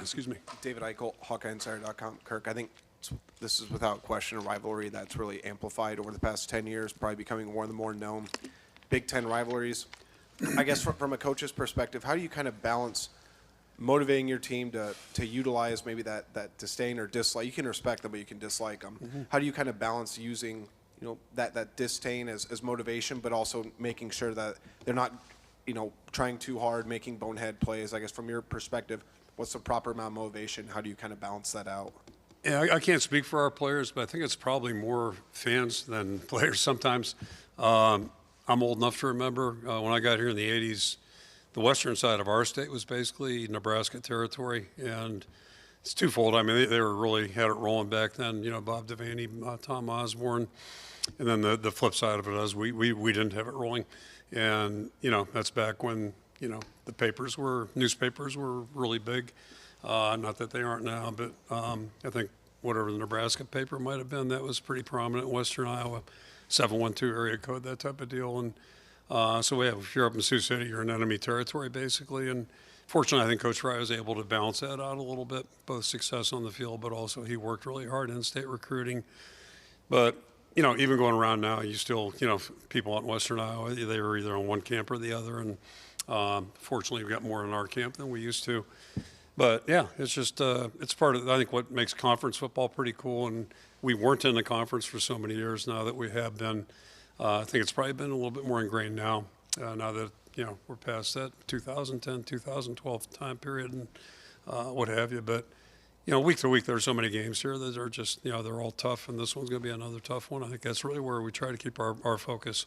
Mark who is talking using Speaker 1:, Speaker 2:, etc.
Speaker 1: Excuse me.
Speaker 2: David Eichel, HawkeyeInsider.com. Kirk, I think this is without question a rivalry that's really amplified over the past 10 years, probably becoming one of the more known Big Ten rivalries. I guess from a coach's perspective, how do you kind of balance motivating your team to utilize maybe that disdain or dislike? You can respect them, but you can dislike them. Mm-hmm. How do you kind of balance using that disdain as motivation, but also making sure that they're not trying too hard, making bonehead plays? I guess from your perspective, what's the proper amount of motivation? How do you kind of balance that out?
Speaker 1: Yeah, I can't speak for our players, but I think it's probably more fans than players sometimes. I'm old enough to remember when I got here in the 80s, the western side of our state was basically Nebraska territory, and it's twofold. I mean, they were really had it rolling back then, Bob Devaney, Tom Osborne, and then the flip side of it is we didn't have it rolling. And, that's back when, the newspapers were really big. Not that they aren't now, but I think whatever the Nebraska paper might have been, that was pretty prominent in Western Iowa, 712 area code, that type of deal. And so if you're up in Sioux City, you're in enemy territory, basically. And fortunately, I think Coach Fry was able to balance that out a little bit, both success on the field, but also he worked really hard in state recruiting. But, even going around now, you still, people out in Western Iowa, they were either on one camp or the other. And fortunately, we've got more in our camp than we used to. But, yeah, it's just it's part of, I think, what makes conference football pretty cool. And we weren't in the conference for so many years now that we have been. I think it's probably been a little bit more ingrained now that, we're past that 2010, 2012 time period and what have you. But, week to week, there's so many games here that are just, they're all tough. And this one's going to be another tough one. I think that's really where we try to keep our focus.